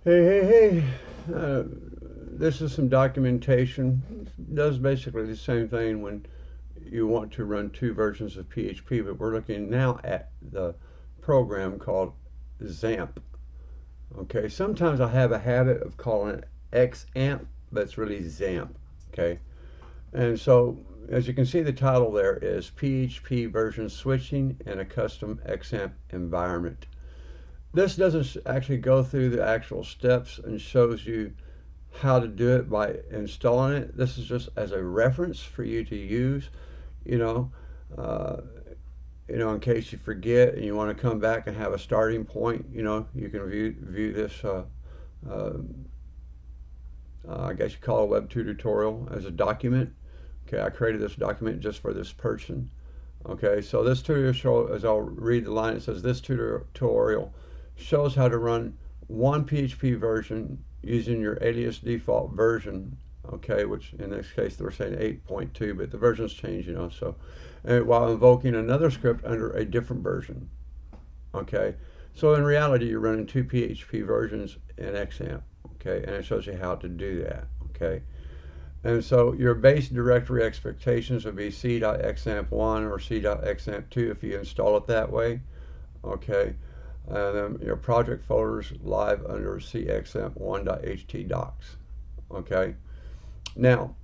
Hey. This is some documentation. It does basically the same thing when you want to run two versions of PHP, but we're looking now at the program called Xampp. Okay, sometimes I have a habit of calling it Xampp, but it's really Xampp. Okay, and so as you can see, the title there is PHP version switching in a custom Xampp environment. This doesn't actually go through the actual steps and shows you how to do it by installing it. This is just as a reference for you to use, you know, uh, in case you forget and you want to come back and have a starting point. You can view this. Uh, I guess you call it a web tutorial as a document. Okay, I created this document just for this person. Okay, so this tutorial, as I'll read the line, it says this tutorial shows how to run one PHP version using your alias default version, okay, which in this case they're saying 8.2, but the versions change, so while invoking another script under a different version, okay. So in reality, you're running two PHP versions in Xampp, okay, and it shows you how to do that, okay. And so your base directory expectations would be c.xampp1 or c.xampp2 if you install it that way, okay. And then your project folders live under cxampp1.htdocs. Okay. Now,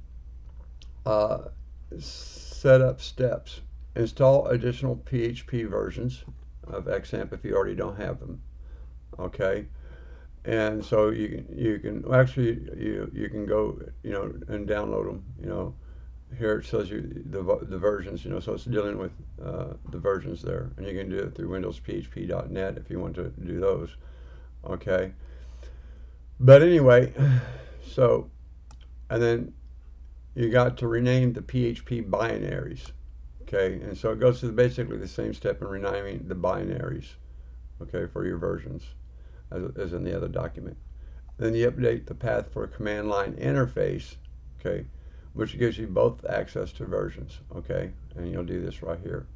setup steps. Install additional PHP versions of Xampp if you already don't have them. Okay. And so you can actually you can go and download them. Here it shows you the versions, so it's dealing with the versions there, and you can do it through windowsphp.net if you want to do those. Okay, but anyway, so and then you got to rename the PHP binaries. Okay, and so it goes through basically the same step in renaming the binaries, okay, for your versions as in the other document. Then you update the path for a command line interface, okay, which gives you both access to versions, okay, and you'll do this right here.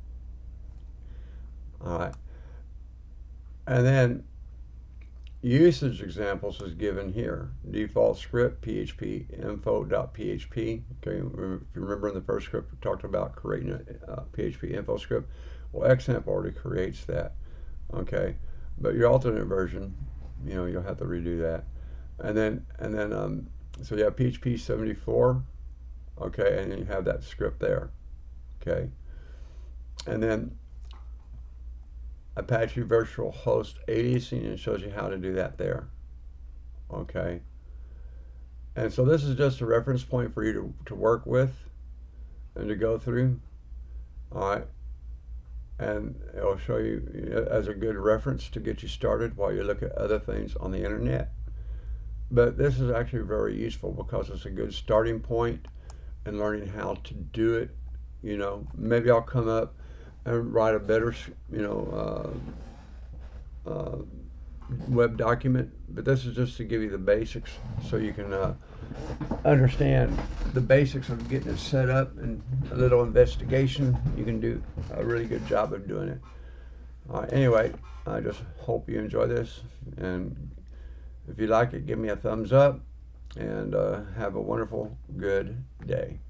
All right, and then usage examples is given here. Default script php info.php. Okay, if you remember in the first script we talked about creating a PHP info script. Well, Xampp already creates that. Okay, but your alternate version, you'll have to redo that. And then so you have PHP 74. Okay, and then you have that script there. Okay, and then Apache virtual host aliasing, and shows you how to do that there. Okay, and so this is just a reference point for you to work with and to go through. All right, and it'll show you as a good reference to get you started while you look at other things on the internet. But this is actually very useful because it's a good starting point in learning how to do it. Maybe I'll come up and write a better, web document, but this is just to give you the basics so you can understand the basics of getting it set up, and a little investigation. You can do a really good job of doing it. Anyway, I just hope you enjoy this, and if you like it, give me a thumbs up, and have a wonderful, good day.